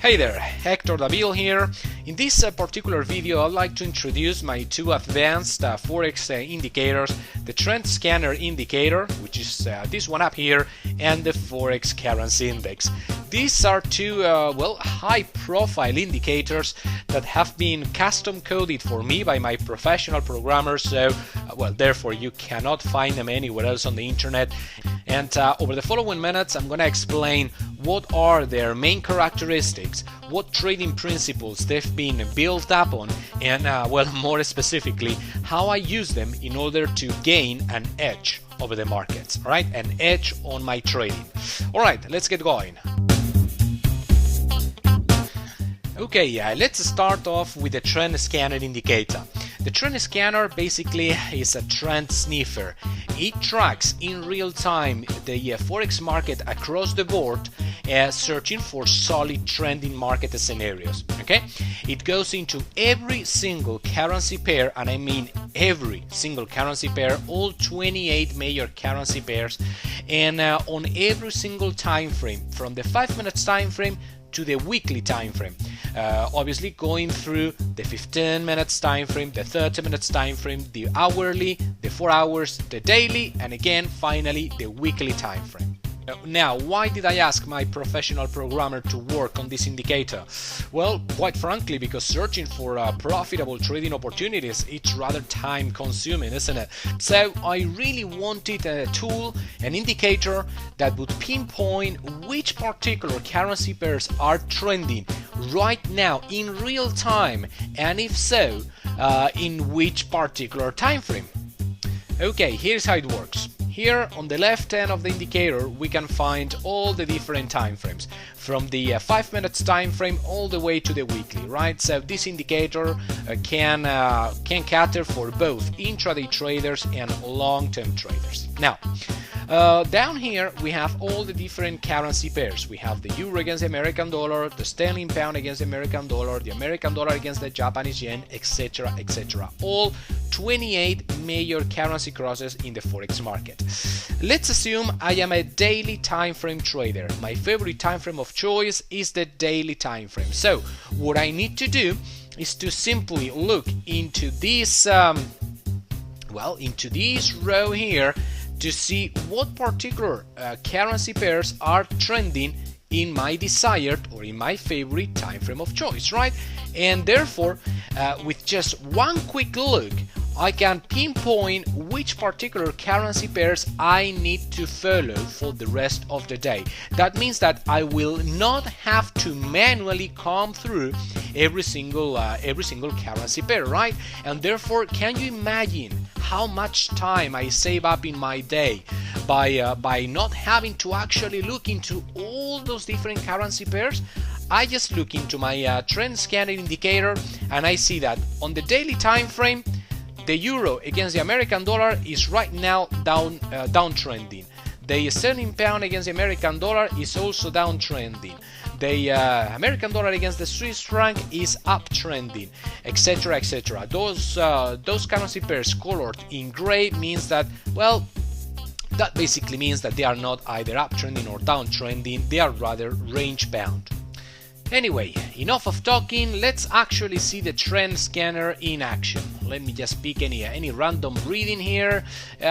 Hey there, Hector Davil here. In this particular video, I'd like to introduce my two advanced Forex indicators, the Trend Scanner indicator, which is this one up here, and the Forex Currency Index. These are two, high-profile indicators that have been custom-coded for me by my professional programmers, so, therefore you cannot find them anywhere else on the internet. And over the following minutes, I'm going to explain what are their main characteristics, what trading principles they've been built up on, and more specifically, how I use them in order to gain an edge over the markets, all right? An edge on my trading. All right, let's get going. Okay, let's start off with the Trend Scanner indicator. The Trend Scanner basically is a trend sniffer. It tracks in real time the Forex market across the board, searching for solid trending market scenarios. Okay, it goes into every single currency pair, and I mean every single currency pair, all 28 major currency pairs, and on every single time frame, from the 5 minutes time frame to the weekly time frame. Obviously going through the 15 minutes time frame, the 30 minutes time frame, the hourly, the 4 hours, the daily, and again finally the weekly time frame. Now, why did I ask my professional programmer to work on this indicator? Well, quite frankly, because searching for profitable trading opportunities, it's rather time consuming, isn't it? So I really wanted a tool, an indicator that would pinpoint which particular currency pairs are trending right now in real time, and if so, in which particular time frame. Okay, here's how it works. Here on the left hand of the indicator we can find all the different time frames, from the 5 minutes time frame all the way to the weekly, right? So this indicator can cater for both intraday traders and long-term traders. Now, down here we have all the different currency pairs. We have the euro against the American dollar, the sterling pound against the American dollar against the Japanese yen, etc., etc. All 28 major currency crosses in the Forex market. Let's assume I am a daily time frame trader. My favorite time frame of choice is the daily time frame. So what I need to do is to simply look into this into this row here to see what particular currency pairs are trending in my desired or in my favorite time frame of choice, right? And therefore, with just one quick look, I can pinpoint which particular currency pairs I need to follow for the rest of the day. That means that I will not have to manually comb through every single currency pair, right? And therefore, can you imagine how much time I save up in my day by not having to actually look into all those different currency pairs? I just look into my trend scanner indicator, and I see that on the daily time frame, the euro against the American dollar is right now downtrending. The sterling pound against the American dollar is also downtrending. The American dollar against the Swiss franc is uptrending, etc., etc. Those currency pairs colored in gray means that, well, that basically means that they are not either uptrending or downtrending, they are rather range bound. Anyway, enough of talking, let's actually see the trend scanner in action. Let me just pick any random reading here.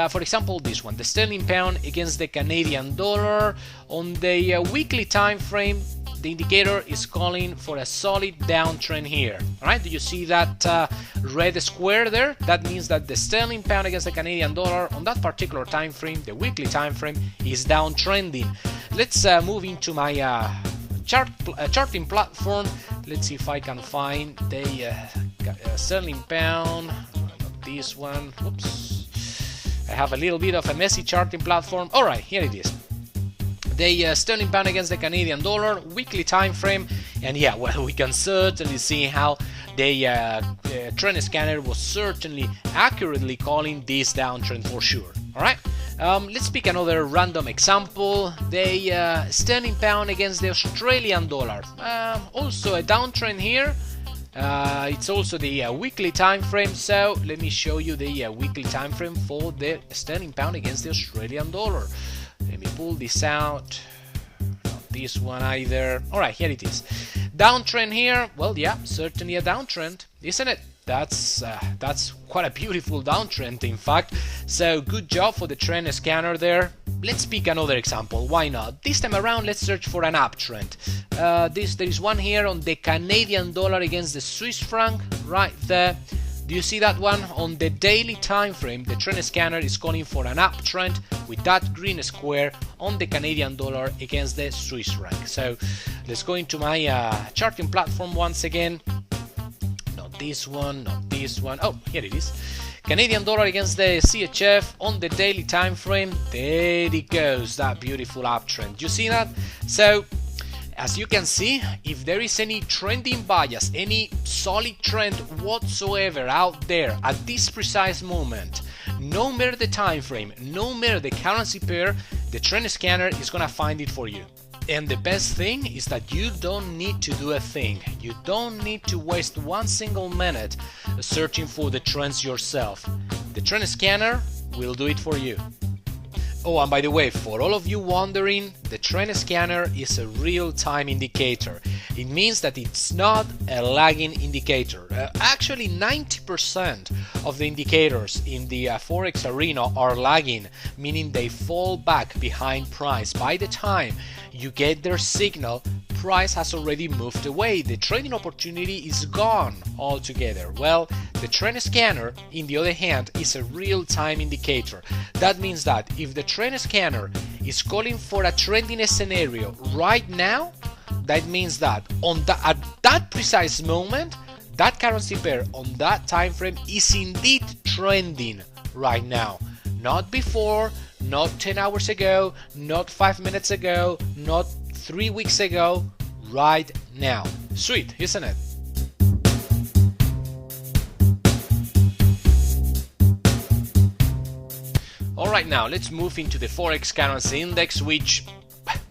For example, this one, the sterling pound against the Canadian dollar. On the weekly time frame, the indicator is calling for a solid downtrend here. Alright, do you see that red square there? That means that the sterling pound against the Canadian dollar on that particular time frame, the weekly time frame, is downtrending. Let's move into my charting platform. Let's see if I can find the sterling pound. Not this one. Oops. I have a little bit of a messy charting platform. Alright, here it is. The sterling pound against the Canadian dollar, weekly time frame, and yeah, well, we can certainly see how the trend scanner was certainly accurately calling this downtrend for sure. Alright. Let's pick another random example. The sterling pound against the Australian dollar. Also a downtrend here. It's also the weekly time frame. So let me show you the weekly time frame for the sterling pound against the Australian dollar. Let me pull this out. Not this one either. Alright, here it is. Downtrend here, well, yeah, certainly a downtrend, isn't it? That's quite a beautiful downtrend, in fact. So good job for the trend scanner there. Let's pick another example. Why not? This time around, let's search for an uptrend. There is one here on the Canadian dollar against the Swiss franc, right there. Do you see that one? On the daily time frame, the trend scanner is calling for an uptrend with that green square on the Canadian dollar against the Swiss franc. So let's go into my charting platform once again. Not this one, not this one. Oh, here it is. Canadian dollar against the CHF on the daily time frame. There it goes, that beautiful uptrend. You see that? So as you can see, if there is any trending bias, any solid trend whatsoever out there at this precise moment, no matter the time frame, no matter the currency pair, the trend scanner is gonna find it for you. And the best thing is that you don't need to do a thing. You don't need to waste one single minute searching for the trends yourself. The trend scanner will do it for you. Oh, and by the way, for all of you wondering, the trend scanner is a real-time indicator. It means that it's not a lagging indicator. Actually, 90% of the indicators in the Forex arena are lagging, meaning they fall back behind price. By the time you get their signal, price has already moved away. The trading opportunity is gone altogether. Well, the trend scanner, in the other hand, is a real-time indicator. That means that if the trend scanner is calling for a trending scenario right now, that means that at that precise moment, that currency pair on that time frame is indeed trending right now. Not before, not 10 hours ago, not 5 minutes ago, not 3 weeks ago, right now. Sweet, isn't it? Alright, now let's move into the Forex Currency Index, which,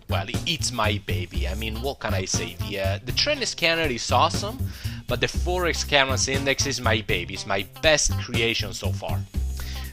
well, it's my baby. I mean, what can I say? The trend scanner is awesome, but the Forex Currency Index is my baby. It's my best creation so far.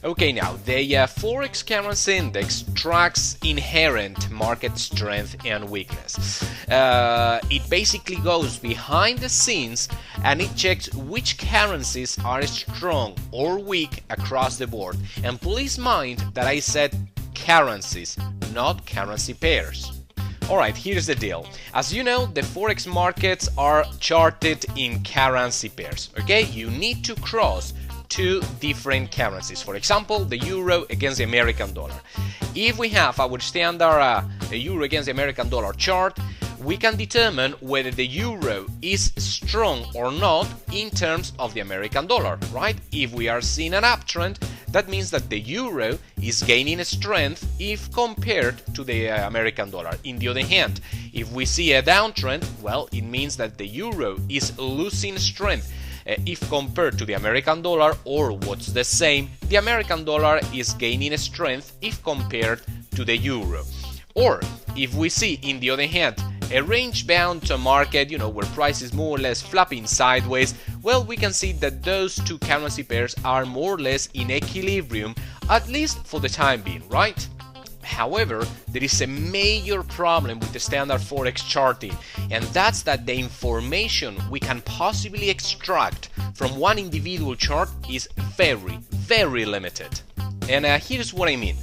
Okay, now the Forex Currency Index tracks inherent market strength and weakness. It basically goes behind the scenes and it checks which currencies are strong or weak across the board. And please mind that I said currencies, not currency pairs. Alright, here's the deal. As you know, the Forex markets are charted in currency pairs. Okay, you need to cross two different currencies. For example, the euro against the American dollar. If we have our standard euro against the American dollar chart, we can determine whether the euro is strong or not in terms of the American dollar, right? If we are seeing an uptrend, that means that the euro is gaining strength if compared to the American dollar. In the other hand, if we see a downtrend, well, it means that the euro is losing strength if compared to the American dollar, or what's the same, the American dollar is gaining strength if compared to the euro. Or if we see, in the other hand, a range-bound market, where price is more or less flapping sideways, well, we can see that those two currency pairs are more or less in equilibrium, at least for the time being, right? However, there is a major problem with the standard Forex charting, and that's that the information we can possibly extract from one individual chart is very, very limited. And here's what I mean.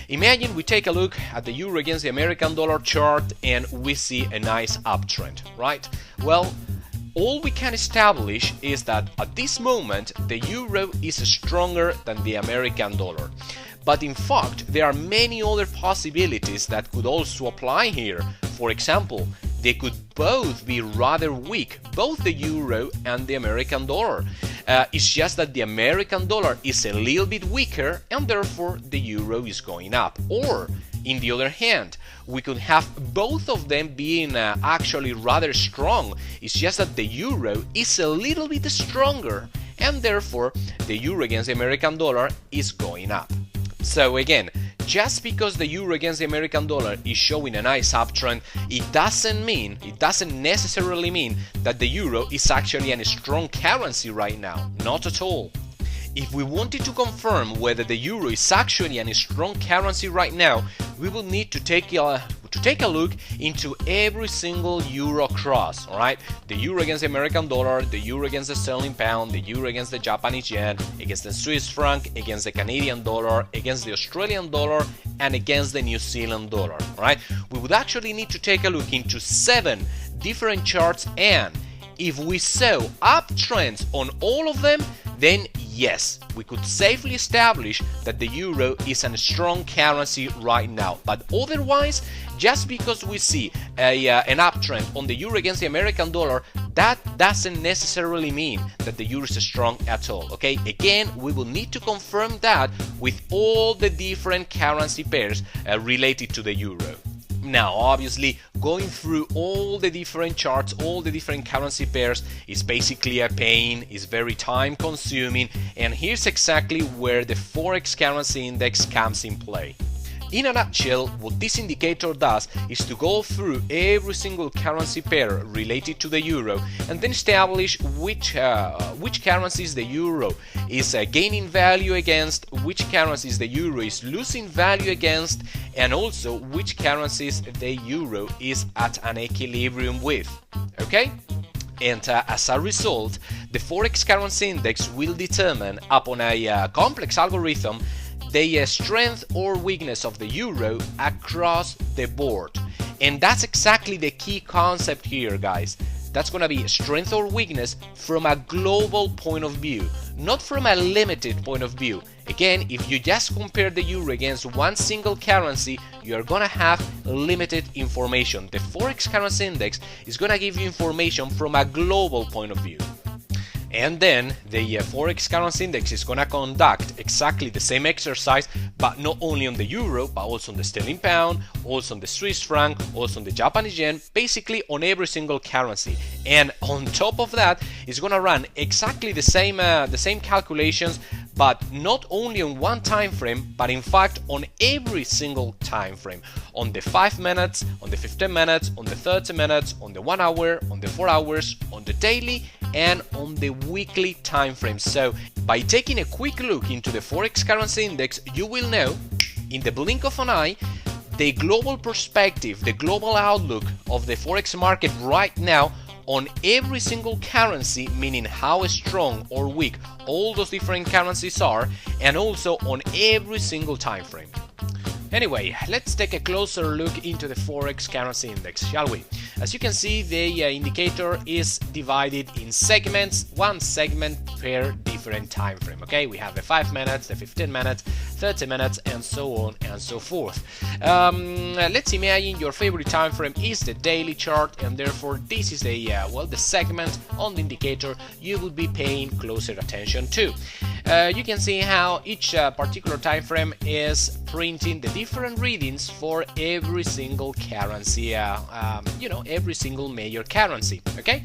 Imagine we take a look at the euro against the American dollar chart and we see a nice uptrend, right? Well, all we can establish is that at this moment the euro is stronger than the American dollar. But in fact, there are many other possibilities that could also apply here. For example, they could both be rather weak, both the euro and the American dollar. It's just that the American dollar is a little bit weaker and therefore the euro is going up. Or, in the other hand, we could have both of them being actually rather strong. It's just that the euro is a little bit stronger and therefore the euro against the American dollar is going up. So again, just because the euro against the American dollar is showing a nice uptrend, it doesn't necessarily mean that the euro is actually a strong currency right now. Not at all. If we wanted to confirm whether the euro is actually a strong currency right now, we will need to take a look into every single euro cross, alright? The euro against the American dollar, the euro against the sterling pound, the euro against the Japanese yen, against the Swiss franc, against the Canadian dollar, against the Australian dollar, and against the New Zealand dollar, alright? We would actually need to take a look into 7 different charts, and if we saw uptrends on all of them, then yes, we could safely establish that the euro is a strong currency right now. But otherwise, just because we see an uptrend on the euro against the American dollar, that doesn't necessarily mean that the euro is strong at all, okay? Again, we will need to confirm that with all the different currency pairs related to the euro. Now, obviously, going through all the different charts, all the different currency pairs is basically a pain, is very time consuming, and here's exactly where the Forex Currency Index comes in play. In a nutshell, what this indicator does is to go through every single currency pair related to the euro and then establish which currencies the euro is gaining value against, which currencies the euro is losing value against, and also which currencies the euro is at an equilibrium with. Okay? And as a result, the Forex Currency Index will determine, upon a complex algorithm, the strength or weakness of the euro across the board. And that's exactly the key concept here, guys. That's gonna be strength or weakness from a global point of view, not from a limited point of view. Again, if you just compare the euro against one single currency, you're gonna have limited information. The Forex Currency Index is gonna give you information from a global point of view. And then the Forex Currency Index is gonna conduct exactly the same exercise, but not only on the euro, but also on the sterling pound, also on the Swiss franc, also on the Japanese yen, basically on every single currency. And on top of that, it's gonna run exactly the same calculations, but not only on one time frame, but in fact on every single time frame. On the 5 minutes, on the 15 minutes, on the 30 minutes, on the 1 hour, on the 4 hours, on the daily, and on the weekly time frame. So by taking a quick look into the Forex Currency Index, you will know in the blink of an eye the global perspective, the global outlook of the Forex market right now on every single currency, meaning how strong or weak all those different currencies are, and also on every single time frame. Anyway, let's take a closer look into the Forex Currency Index, shall we? As you can see, the indicator is divided in segments, one segment per different time frame. Okay, we have the 5 minutes, the 15 minutes, 30 minutes, and so on and so forth. Let's imagine your favorite time frame is the daily chart, and therefore this is the the segment on the indicator you will be paying closer attention to. You can see how each particular time frame is printing the different readings for every single currency, every single major currency. Okay,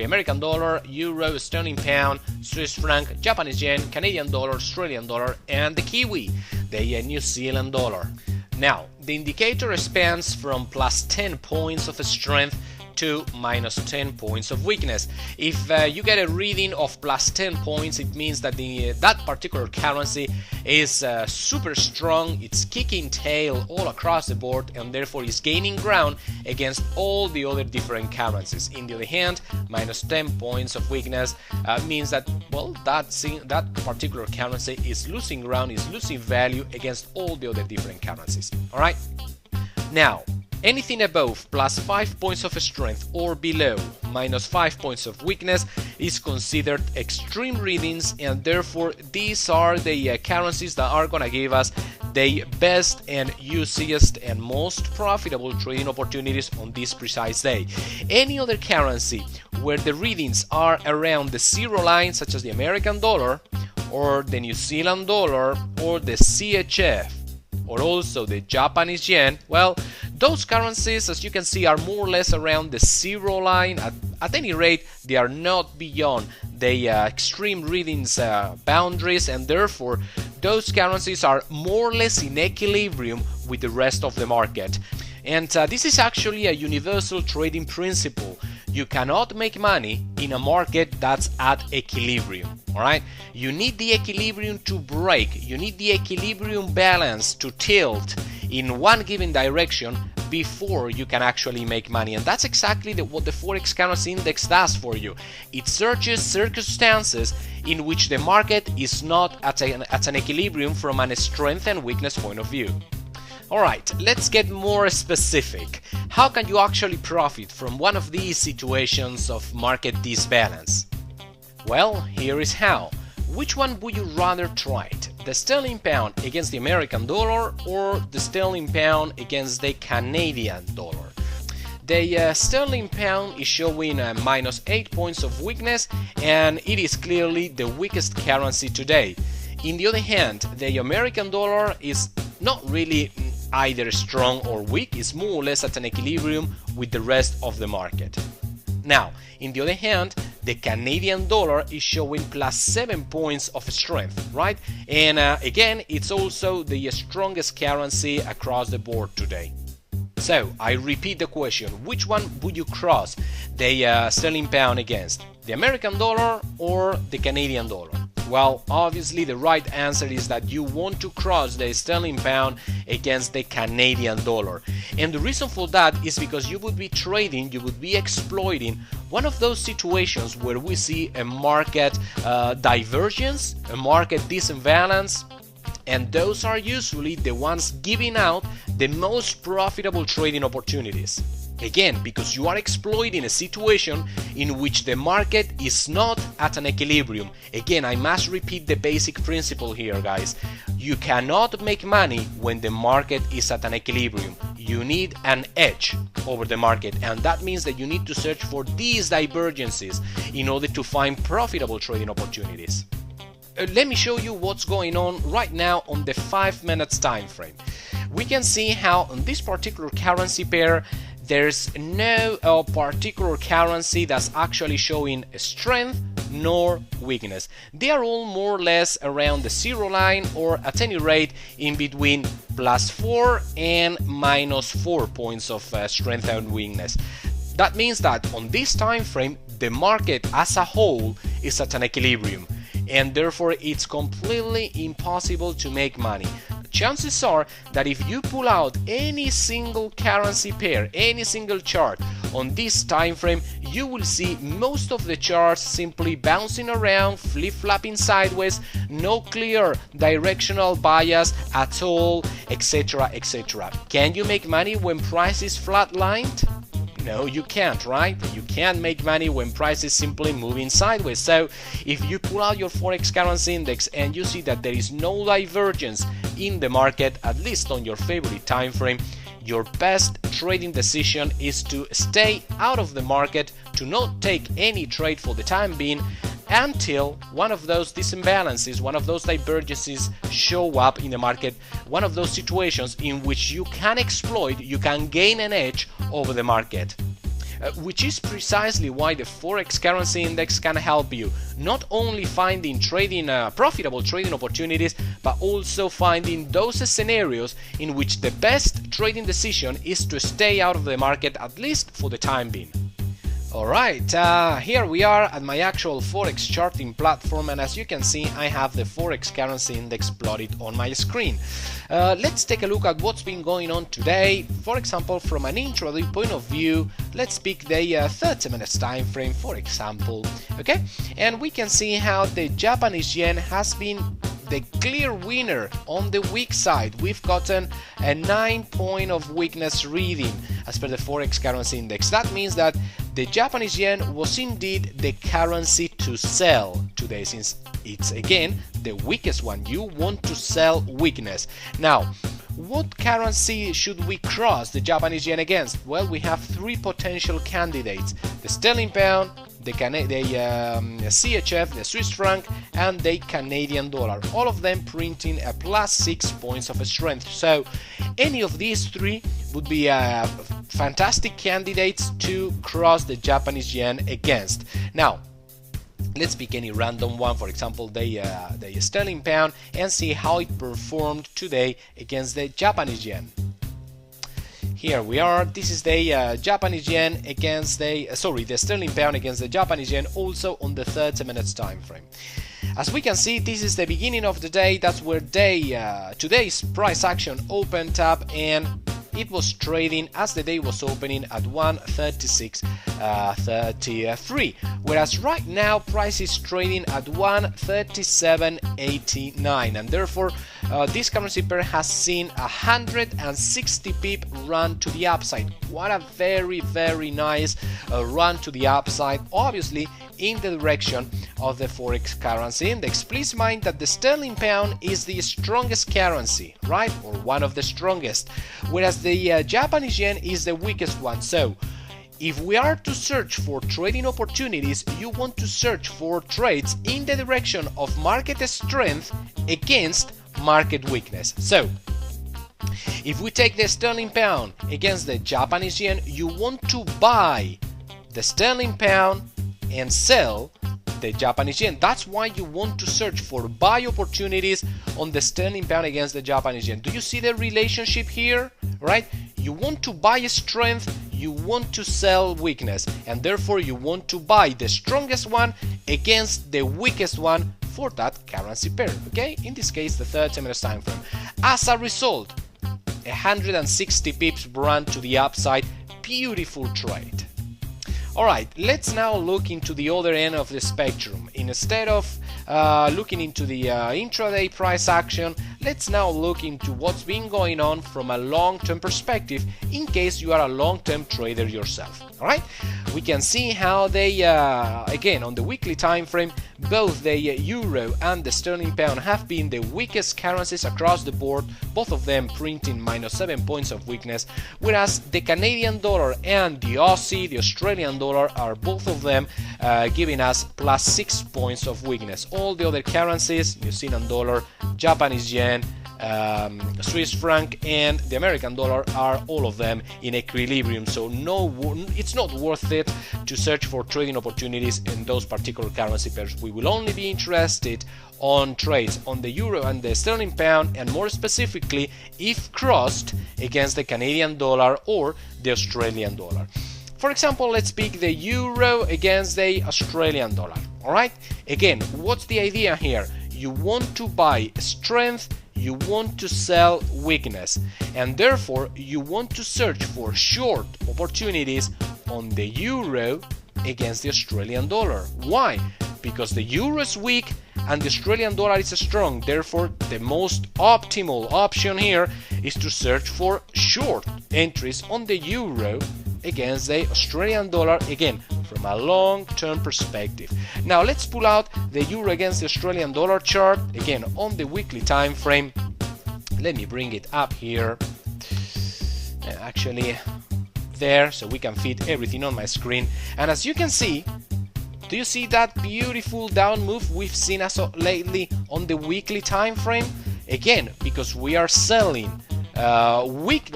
American dollar, euro, sterling pound, Swiss franc, Japanese yen, Canadian dollar, Australian dollar, and the Kiwi, the New Zealand dollar. Now, the indicator spans from plus 10 points of strength to minus 10 points of weakness. If you get a reading of plus 10 points, it means that that particular currency is super strong, it's kicking tail all across the board, and therefore is gaining ground against all the other different currencies. In the other hand, minus 10 points of weakness means that, well, that particular currency is losing ground, is losing value against all the other different currencies. Alright? Now, anything above plus 5 points of strength or below minus 5 points of weakness is considered extreme readings, and therefore these are the currencies that are gonna give us the best and easiest and most profitable trading opportunities on this precise day. Any other currency where the readings are around the zero line, such as the American dollar or the New Zealand dollar or the CHF or also the Japanese yen, well, those currencies, as you can see, are more or less around the zero line. At any rate, they are not beyond the extreme readings boundaries, and therefore those currencies are more or less in equilibrium with the rest of the market. And this is actually a universal trading principle. You cannot make money in a market that's at equilibrium, all right? You need the equilibrium to break. You need the equilibrium balance to tilt in one given direction before you can actually make money. And that's exactly what the Forex Currency Index does for you. It searches circumstances in which the market is not at an equilibrium from a strength and weakness point of view. Alright, let's get more specific. How can you actually profit from one of these situations of market disbalance? Well, here is how. Which one would you rather try it? The sterling pound against the American dollar or the sterling pound against the Canadian dollar? The sterling pound is showing -8 points of weakness, and it is clearly the weakest currency today. In the other hand, the American dollar is not really either strong or weak, it's more or less at an equilibrium with the rest of the market. Now, in the other hand, the Canadian dollar is showing +7 points of strength, right? And again, it's also the strongest currency across the board today. So, I repeat the question, which one would you cross the sterling pound against? The American dollar or the Canadian dollar? Well, obviously the right answer is that you want to cross the sterling pound against the Canadian dollar. And the reason for that is because you would be trading, you would be exploiting one of those situations where we see a market divergence, a market disimbalance, and those are usually the ones giving out the most profitable trading opportunities. Again, because you are exploiting a situation in which the market is not at an equilibrium. Again, I must repeat the basic principle here, guys. You cannot make money when the market is at an equilibrium. You need an edge over the market, and that means that you need to search for these divergences in order to find profitable trading opportunities. Let me show you what's going on right now on the 5 minutes time frame. We can see how on this particular currency pair there's no particular currency that's actually showing strength nor weakness. They are all more or less around the zero line, or at any rate in between +4 and -4 points of strength and weakness. That means that on this time frame the market as a whole is at an equilibrium, and therefore it's completely impossible to make money. Chances are that if you pull out any single currency pair, any single chart on this time frame, you will see most of the charts simply bouncing around, flip-flopping sideways, no clear directional bias at all, etc, etc. Can you make money when price is flatlined? No, you can't, right? You can't make money when price is simply moving sideways. So if you pull out your Forex Currency Index and you see that there is no divergence in the market, at least on your favorite time frame, your best trading decision is to stay out of the market, to not take any trade for the time being, until one of those disimbalances, one of those divergences show up in the market, one of those situations in which you can exploit, you can gain an edge over the market. Which is precisely why the Forex Currency Index can help you, not only finding profitable trading opportunities, but also finding those scenarios in which the best trading decision is to stay out of the market, at least for the time being. Alright, here we are at my actual Forex charting platform, and as you can see I have the Forex Currency Index plotted on my screen. Let's take a look at what's been going on today. For example, from an intraday point of view, let's pick the 30 minutes time frame, for example, okay? And we can see how the Japanese yen has been the clear winner on the weak side. We've gotten a 9 point of weakness reading as per the Forex Currency Index. That means that the Japanese yen was indeed the currency to sell today, since it's again the weakest one. You want to sell weakness. Now, what currency should we cross the Japanese yen against? Well, we have three potential candidates: the sterling pound, the CHF, the Swiss franc, and the Canadian dollar, all of them printing a +6 points of strength. So any of these three would be fantastic candidates to cross the Japanese yen against. Now, let's pick any random one, for example the sterling pound, and see how it performed today against the Japanese yen. Here we are. This is the Japanese yen against the the sterling pound against the Japanese yen, also on the 30 minutes time frame. As we can see, this is the beginning of the day. That's where today's price action opened up, and it was trading as the day was opening at 136.33, whereas right now price is trading at 137.89, and therefore this currency pair has seen 160 pip run to the upside. What a very nice run to the upside, obviously in the direction of the forex currency index. Please mind that the sterling pound is the strongest currency, right, or one of the strongest, whereas the Japanese yen is the weakest one. So if we are to search for trading opportunities, you want to search for trades in the direction of market strength against market weakness. So if we take the sterling pound against the Japanese yen, you want to buy the sterling pound and sell the Japanese yen. That's why you want to search for buy opportunities on the sterling pound against the Japanese yen. Do you see the relationship here? Right? You want to buy strength, you want to sell weakness, and therefore you want to buy the strongest one against the weakest one for that currency pair. Okay? In this case, the 30 minutes time frame. As a result, 160 pips run to the upside. Beautiful trade. Alright, let's now look into the other end of the spectrum. Instead of looking into the intraday price action, let's now look into what's been going on from a long-term perspective, in case you are a long-term trader yourself. Alright, we can see how they, again on the weekly time frame, both the euro and the sterling pound have been the weakest currencies across the board, both of them printing -7 points of weakness, whereas the Canadian dollar and the Aussie, the Australian dollar, are both of them giving us +6 points of weakness. All the other currencies, New Zealand dollar, Japanese yen, Swiss franc and the American dollar, are all of them in equilibrium, so it's not worth it to search for trading opportunities in those particular currency pairs. We will only be interested on trades on the euro and the sterling pound, and more specifically if crossed against the Canadian dollar or the Australian dollar. For example, let's pick the euro against the Australian dollar. Alright, again, what's the idea here? You want to buy strength, you want to sell weakness, and therefore you want to search for short opportunities on the euro against the Australian dollar. Why? Because the euro is weak and the Australian dollar is strong. Therefore, the most optimal option here is to search for short entries on the euro against the Australian dollar, again from a long-term perspective. Now let's pull out the euro against the Australian dollar chart, again on the weekly time frame. Let me bring it up here, actually there, so we can fit everything on my screen. And as you can see, do you see that beautiful down move we've seen as of lately on the weekly time frame? Again, because we are selling a weak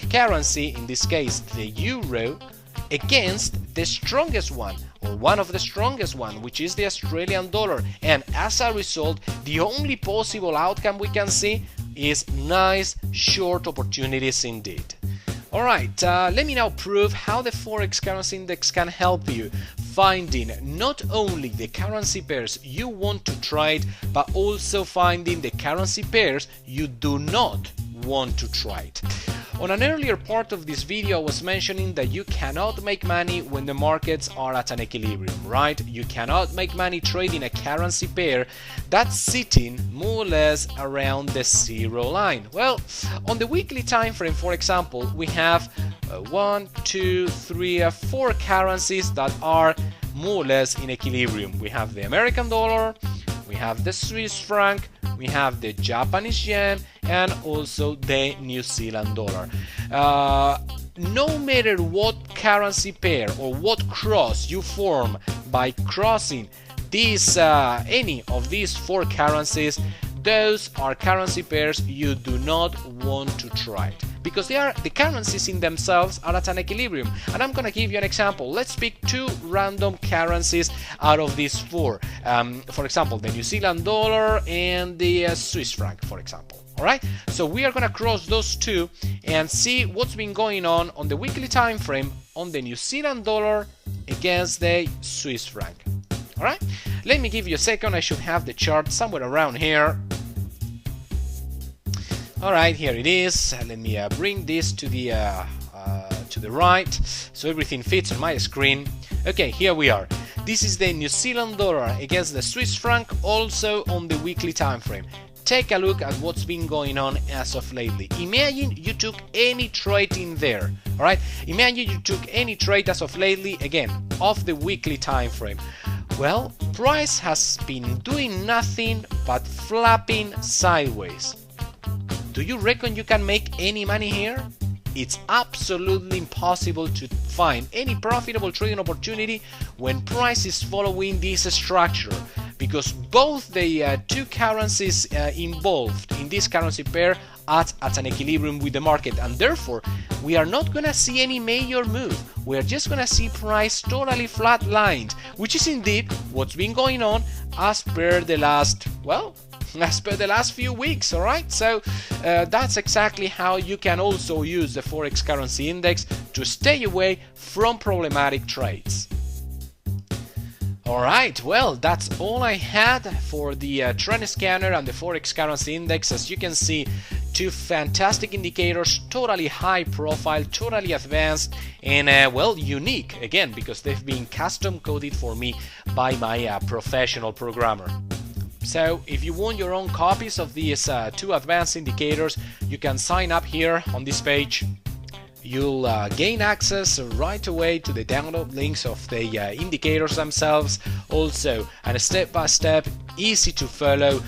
currency, in this case the euro, against the strongest one, or one of the strongest one, which is the Australian dollar, and as a result the only possible outcome we can see is nice short opportunities indeed. Alright, let me now prove how the Forex Currency Index can help you finding not only the currency pairs you want to trade, but also finding the currency pairs you do not want to trade. On an earlier part of this video I was mentioning that you cannot make money when the markets are at an equilibrium, right? You cannot make money trading a currency pair that's sitting more or less around the zero line. Well, on the weekly time frame, for example, we have 1, 2, 3, 4 currencies that are more or less in equilibrium. We have the American dollar, we have the Swiss franc, we have the Japanese yen, and also the New Zealand dollar. No matter what currency pair or what cross you form by crossing these any of these 4 currencies, those are currency pairs you do not want to trade, because the currencies in themselves are at an equilibrium. And I'm gonna give you an example. Let's pick two random currencies out of these four. For example, the New Zealand dollar and the Swiss franc, for example. Alright, so we are gonna cross those two and see what's been going on the weekly time frame on the New Zealand dollar against the Swiss franc. Alright, let me give you a second. I should have the chart somewhere around here. Alright, here it is. Let me bring this to the right so everything fits on my screen. Okay, here we are. This is the New Zealand dollar against the Swiss franc, also on the weekly time frame. Take a look at what's been going on as of lately. Imagine you took any trade in there, alright? Imagine you took any trade as of lately, again, off the weekly time frame. Well, price has been doing nothing but flapping sideways. Do you reckon you can make any money here? It's absolutely impossible to find any profitable trading opportunity when price is following this structure, because both the two currencies involved in this currency pair are at an equilibrium with the market, and therefore we are not gonna see any major move. We are just gonna see price totally flatlined, which is indeed what's been going on as per the last, well, as per the last few weeks. Alright, so that's exactly how you can also use the Forex currency index to stay away from problematic trades. Alright, well, that's all I had for the trend scanner and the Forex currency index. As you can see, two fantastic indicators, totally high profile, totally advanced, and well, unique, again, because they've been custom coded for me by my professional programmer. So if you want your own copies of these two advanced indicators, you can sign up here on this page. You'll gain access right away to the download links of the indicators themselves, also a step-by-step, easy to follow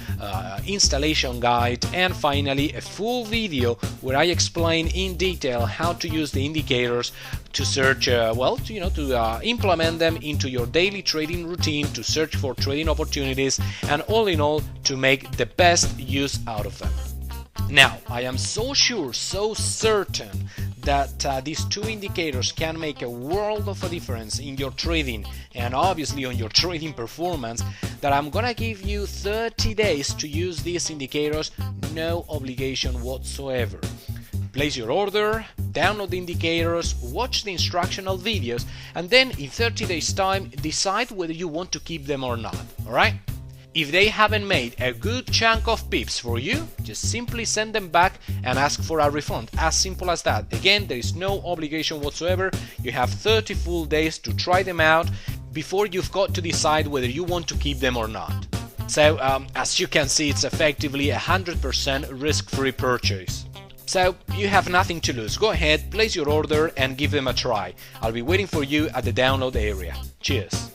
installation guide, and finally a full video where I explain in detail how to use the indicators to search, well, to implement them into your daily trading routine, to search for trading opportunities, and all in all, to make the best use out of them. Now, I am so sure, so certain that these two indicators can make a world of a difference in your trading and obviously on your trading performance, that I'm gonna give you 30 days to use these indicators, no obligation whatsoever. Place your order, download the indicators, watch the instructional videos, and then in 30 days time decide whether you want to keep them or not, alright? If they haven't made a good chunk of pips for you, just simply send them back and ask for a refund. As simple as that. Again, there is no obligation whatsoever. You have 30 full days to try them out before you've got to decide whether you want to keep them or not. So, as you can see, it's effectively 100% risk-free purchase. So, you have nothing to lose. Go ahead, place your order and give them a try. I'll be waiting for you at the download area. Cheers!